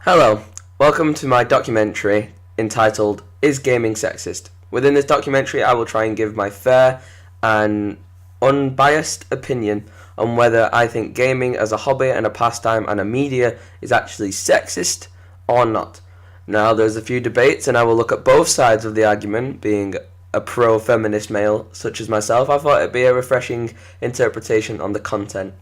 Hello, welcome to my documentary entitled Is Gaming Sexist? Within this documentary I will try and give my fair and unbiased opinion on whether I think gaming as a hobby and a pastime and a media is actually sexist or not. Now there's a few debates and I will look at both sides of the argument. Being a pro-feminist male such as myself, I thought it'd be a refreshing interpretation on the content.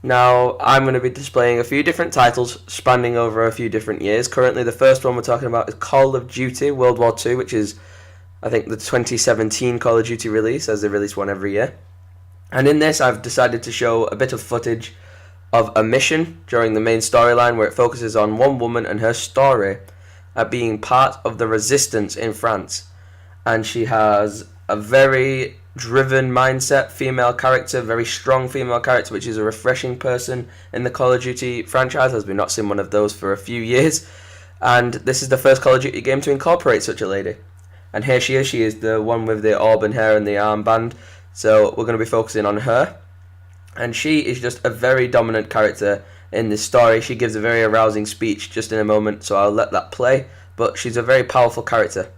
Now, I'm going to be displaying a few different titles spanning over a few different years. Currently, the first one we're talking about is Call of Duty World War II, which is, I think, the 2017 Call of Duty release, as they release one every year. And in this, I've decided to show a bit of footage of a mission during the main storyline where it focuses on one woman and her story at being part of the resistance in France. And she has a very driven mindset female character, very strong female character, which is a refreshing person in the Call of Duty franchise, as we've not seen one of those for a few years. And this is the first Call of Duty game to incorporate such a lady. And here she is the one with the auburn hair and the armband. So we're going to be focusing on her. And she is just a very dominant character in this story. She gives a very arousing speech just in a moment, so I'll let that play. But she's a very powerful character.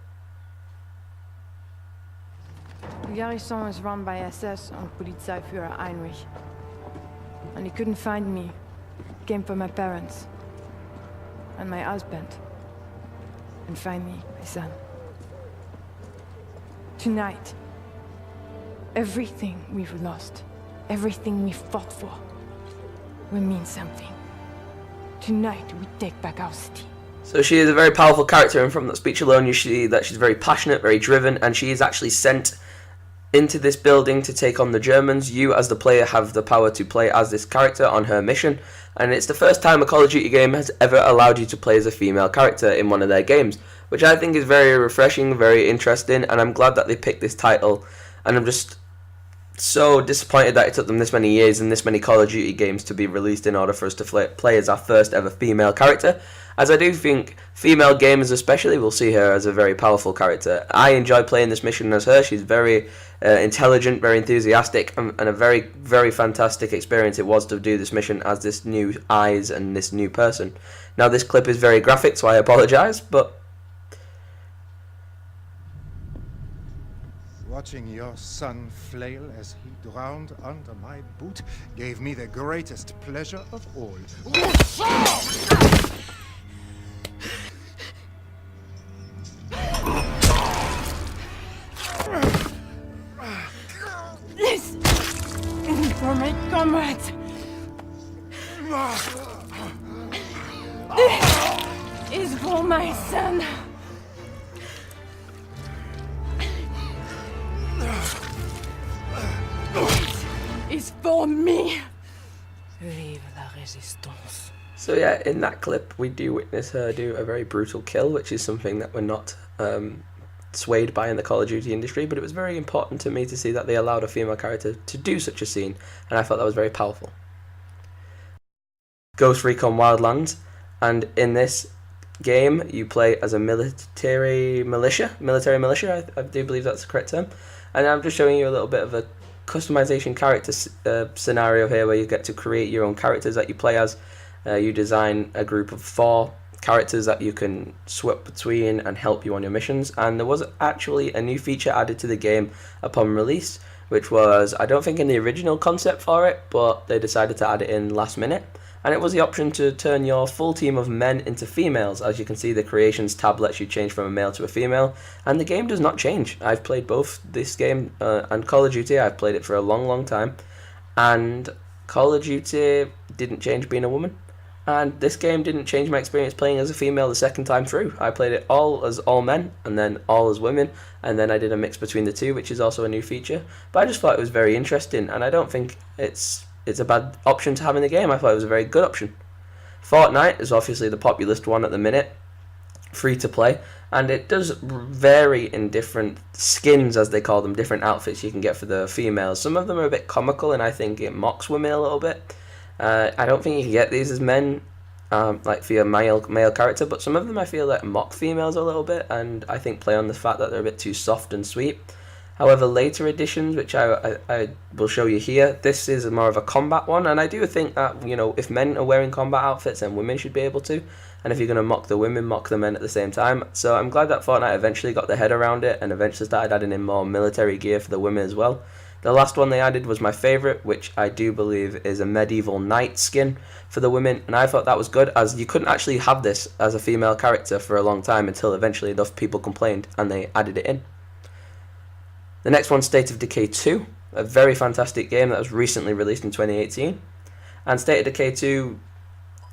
The garrison is run by SS and Polizeiführer Heinrich. And he couldn't find me. Came for my parents. And my husband. And finally, my son. Tonight, everything we've lost, everything we fought for, will mean something. Tonight, we take back our city. So she is a very powerful character, and from that speech alone you see that she's very passionate, very driven, and she is actually sent into this building to take on the Germans. You as the player have the power to play as this character on her mission, and it's the first time a Call of Duty game has ever allowed you to play as a female character in one of their games, which I think is very refreshing, very interesting, and I'm glad that they picked this title. And I'm just so disappointed that it took them this many years and this many Call of Duty games to be released in order for us to play as our first ever female character, as I do think female gamers especially will see her as a very powerful character. I enjoy playing this mission as her. She's very intelligent, very enthusiastic, and a very, very fantastic experience it was to do this mission as this new eyes and this new person. Now this clip is very graphic, so I apologise, but watching your son flail as he drowned under my boot gave me the greatest pleasure of all. This is for my comrades. This is for my son. Is for me. Vive la résistance. so yeah, in that clip we do witness her do a very brutal kill, which is something that we're not swayed by in the Call of Duty industry, but it was very important to me to see that they allowed a female character to do such a scene, and I thought that was very powerful. Ghost Recon Wildlands, and in this game you play as a military militia, I do believe that's the correct term, and I'm just showing you a little bit of a customization character scenario here where you get to create your own characters that you play as. You design a group of 4 characters that you can swap between and help you on your missions, and there was actually a new feature added to the game upon release, which was, I don't think in the original concept for it, but they decided to add it in last minute, and it was the option to turn your full team of men into females. As you can see, the creations tab lets you change from a male to a female, and the game does not change. I've played both this game and Call of Duty. I've played it for a long time, and Call of Duty didn't change being a woman, and this game didn't change my experience playing as a female the second time through. I played it all as all men, and then all as women, and then I did a mix between the two, which is also a new feature. But I just thought it was very interesting, and I don't think it's a bad option to have in the game. I thought it was a very good option. Fortnite is obviously the populist one at the minute, free to play, and it does vary in different skins, as they call them, different outfits you can get for the females. Some of them are a bit comical, and I think it mocks women a little bit. I don't think you can get these as men, like for your male character, but some of them I feel like mock females a little bit, and I think play on the fact that they're a bit too soft and sweet. However, later editions, which I will show you here, this is more of a combat one, and I do think that, you know, if men are wearing combat outfits, then women should be able to, and if you're going to mock the women, mock the men at the same time. So I'm glad that Fortnite eventually got their head around it, and eventually started adding in more military gear for the women as well. The last one they added was my favourite, which I do believe is a medieval knight skin for the women, and I thought that was good, as you couldn't actually have this as a female character for a long time until eventually enough people complained and they added it in. The next one, State of Decay 2, a very fantastic game that was recently released in 2018. And State of Decay 2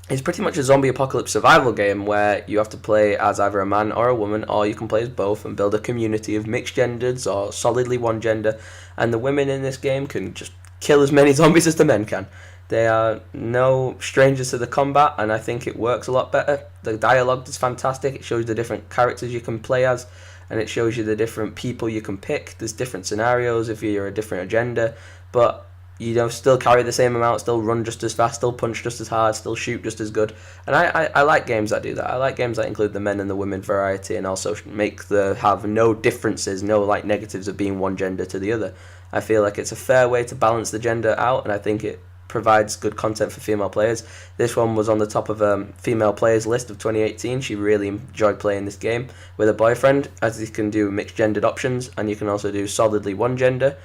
is pretty much a zombie apocalypse survival game where you have to play as either a man or a woman, or you can play as both and build a community of mixed genders or solidly one gender. And the women in this game can just kill as many zombies as the men can. They are no strangers to the combat, and I think it works a lot better. The dialogue is fantastic. It shows the different characters you can play as, and it shows you the different people you can pick. There's different scenarios if you're a different agenda, but you know, still carry the same amount, still run just as fast, still punch just as hard, still shoot just as good. And I like games that do that. I like games that include the men and the women variety, and also have no differences, no like negatives of being one gender to the other. I feel like it's a fair way to balance the gender out, and I think it provides good content for female players. This one was on the top of a female players list of 2018. She really enjoyed playing this game with a boyfriend, as you can do mixed gendered options, and you can also do solidly one gender,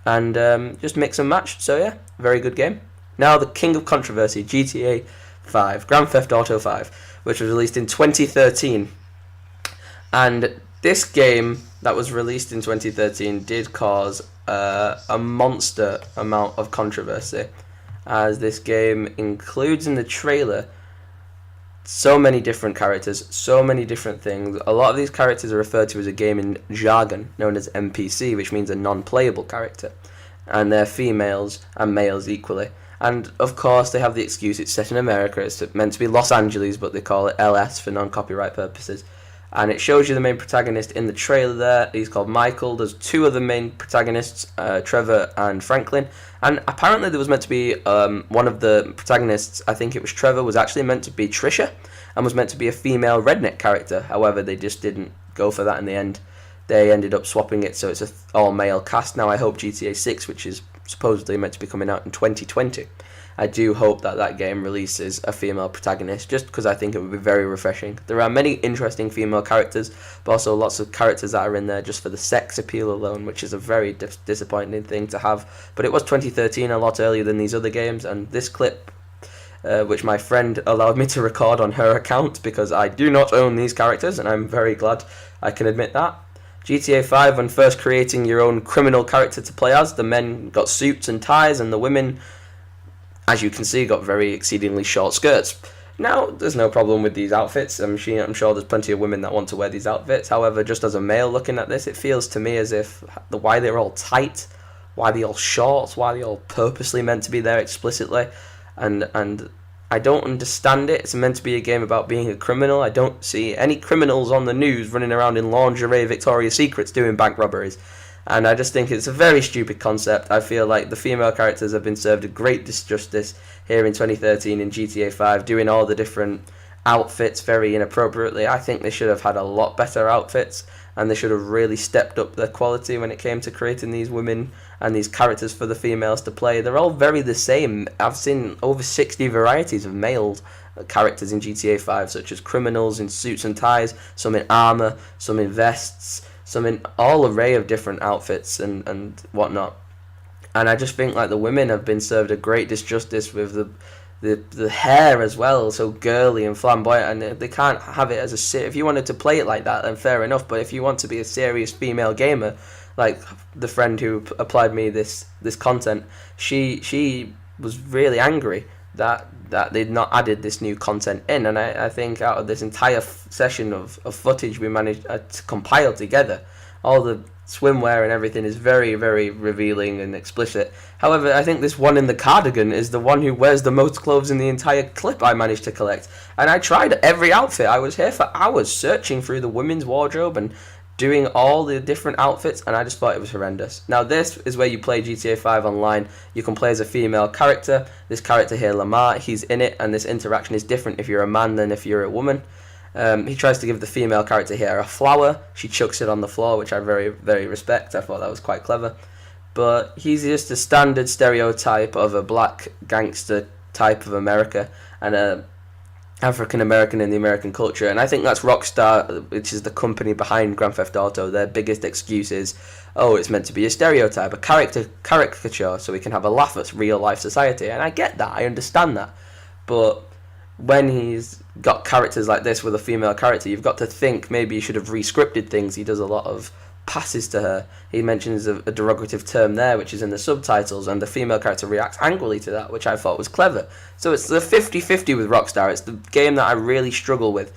and just mix and match. So yeah, very good game. Now the king of controversy, GTA 5, Grand Theft Auto 5, which was released in 2013. And this game that was released in 2013 did cause a monster amount of controversy, as this game includes in the trailer so many different characters, so many different things. A lot of these characters are referred to as a gaming jargon known as NPC, which means a non-playable character, and they're females and males equally. And of course they have the excuse it's set in America, it's meant to be Los Angeles, but they call it LS for non-copyright purposes. And it shows you the main protagonist in the trailer there. He's called Michael. There's two of the main protagonists, Trevor and Franklin. And apparently there was meant to be one of the protagonists, I think it was Trevor, was actually meant to be Trisha and was meant to be a female redneck character. However, they just didn't go for that in the end. They ended up swapping it, so it's an all-male cast. Now I hope GTA 6, which is supposedly meant to be coming out in 2020, I do hope that that game releases a female protagonist, just because I think it would be very refreshing. There are many interesting female characters, but also lots of characters that are in there just for the sex appeal alone, which is a very disappointing thing to have. But it was 2013, a lot earlier than these other games, and this clip, which my friend allowed me to record on her account, because I do not own these characters, and I'm very glad I can admit that. GTA 5, when first creating your own criminal character to play as, the men got suits and ties, and the women, as you can see, got very exceedingly short skirts. Now, there's no problem with these outfits. I'm sure there's plenty of women that want to wear these outfits. However, just as a male looking at this, it feels to me as if why they're all tight, why they're all short, why they're all purposely meant to be there explicitly, and I don't understand it. It's meant to be a game about being a criminal. I don't see any criminals on the news running around in lingerie Victoria's Secrets doing bank robberies. And I just think it's a very stupid concept. I feel like the female characters have been served a great disjustice here in 2013 in GTA 5, doing all the different outfits very inappropriately. I think they should have had a lot better outfits, and they should have really stepped up their quality when it came to creating these women and these characters for the females to play. They're all very the same. I've seen over 60 varieties of male characters in GTA 5, such as criminals in suits and ties, some in armor, some in vests, some in all array of different outfits and whatnot. And I just think like the women have been served a great disjustice with the hair as well, so girly and flamboyant, and they can't have it as if you wanted to play it like that, then fair enough. But if you want to be a serious female gamer, like the friend who applied me this content, she was really angry that they'd not added this new content in. And I think out of this entire session of footage we managed to compile together, all the swimwear and everything is very, very revealing and explicit. However, I think this one in the cardigan is the one who wears the most clothes in the entire clip I managed to collect. And I tried every outfit. I was here for hours searching through the women's wardrobe and doing all the different outfits, and I just thought it was horrendous. Now this is where you play GTA 5 online. You can play as a female character. This character here, Lamar, he's in it, and this interaction is different if you're a man than if you're a woman. He tries to give the female character here a flower. She chucks it on the floor, which I very, very respect. I thought that was quite clever. But he's just a standard stereotype of a black gangster type of America and a African American in the American culture. And I think that's Rockstar, which is the company behind Grand Theft Auto. Their biggest excuse is, oh, it's meant to be a stereotype, a caricature, so we can have a laugh at real life society. And I get that, I understand that. But when he's got characters like this with a female character, you've got to think maybe he should have re-scripted things. He does a lot of passes to her. He mentions a derogative term there, which is in the subtitles, and the female character reacts angrily to that, which I thought was clever. So it's the 50-50 with Rockstar. It's the game that I really struggle with.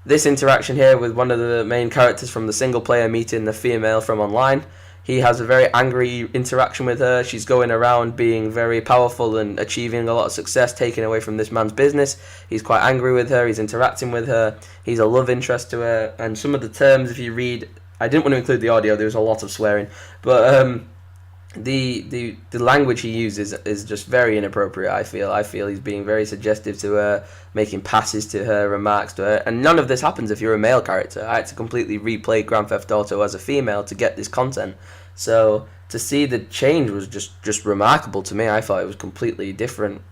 This interaction here with one of the main characters from the single player meeting the female from online. He has a very angry interaction with her. She's going around being very powerful and achieving a lot of success, taking away from this man's business. He's quite angry with her. He's interacting with her. He's a love interest to her. And some of the terms, if you read, I didn't want to include the audio. There was a lot of swearing, but the language he uses is just very inappropriate. I feel he's being very suggestive to her, making passes to her, remarks to her, and none of this happens if you're a male character. I had to completely replay Grand Theft Auto as a female to get this content, so to see the change was just remarkable to me. I thought it was completely different,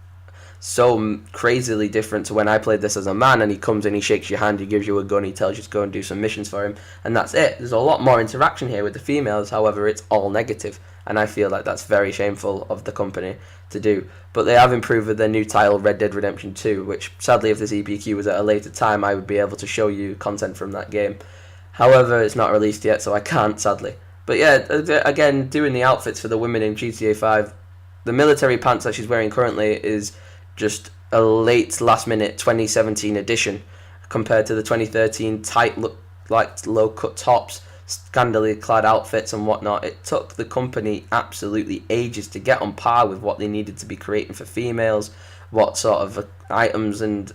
so crazily different to when I played this as a man, and he comes in, he shakes your hand, he gives you a gun, he tells you to go and do some missions for him, and that's it. There's a lot more interaction here with the females, however it's all negative, and I feel like that's very shameful of the company to do. But they have improved with their new title, Red Dead Redemption 2, which sadly if this EPQ was at a later time I would be able to show you content from that game. However, it's not released yet, so I can't, sadly. But yeah, again, doing the outfits for the women in GTA 5, the military pants that she's wearing currently is just a late last minute 2017 edition compared to the 2013 tight look, like low cut tops, scandally clad outfits and whatnot. It took the company absolutely ages to get on par with what they needed to be creating for females, what sort of items and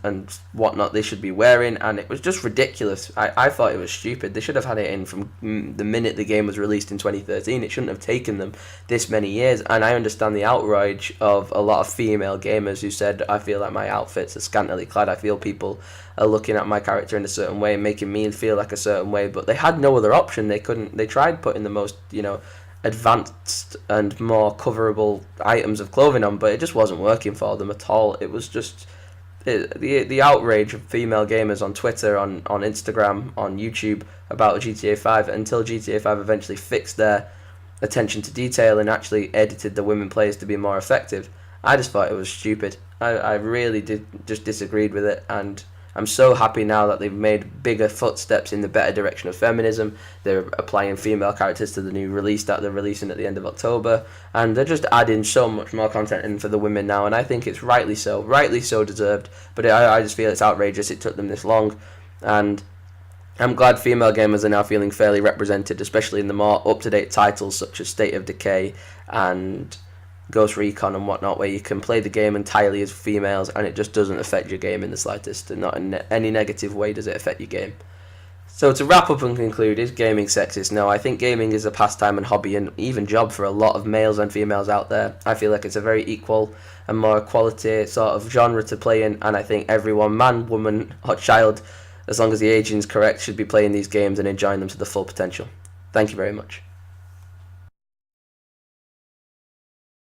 whatnot they should be wearing, and it was just ridiculous. I thought it was stupid. They should have had it in from the minute the game was released in 2013. It shouldn't have taken them this many years, and I understand the outrage of a lot of female gamers who said, I feel like my outfits are scantily clad, I feel people are looking at my character in a certain way, making me feel like a certain way, but they had no other option. They tried putting the most, advanced and more coverable items of clothing on, but it just wasn't working for them at all. It was just the outrage of female gamers on Twitter, on Instagram, on YouTube about GTA 5 until GTA 5 eventually fixed their attention to detail and actually edited the women players to be more effective. I just thought it was stupid. I really just disagreed with it, and I'm so happy now that they've made bigger footsteps in the better direction of feminism. They're applying female characters to the new release that they're releasing at the end of October, and they're just adding so much more content in for the women now, and I think it's rightly so deserved, but I just feel it's outrageous it took them this long, and I'm glad female gamers are now feeling fairly represented, especially in the more up-to-date titles such as State of Decay and Ghost Recon and whatnot, where you can play the game entirely as females and it just doesn't affect your game in the slightest, and not in any negative way does it affect your game. So to wrap up and conclude, is gaming sexist? No, I think gaming is a pastime and hobby and even job for a lot of males and females out there. I feel like it's a very equal and more quality sort of genre to play in, and I think everyone, man, woman or child, as long as the aging is correct, should be playing these games and enjoying them to the full potential. Thank you very much.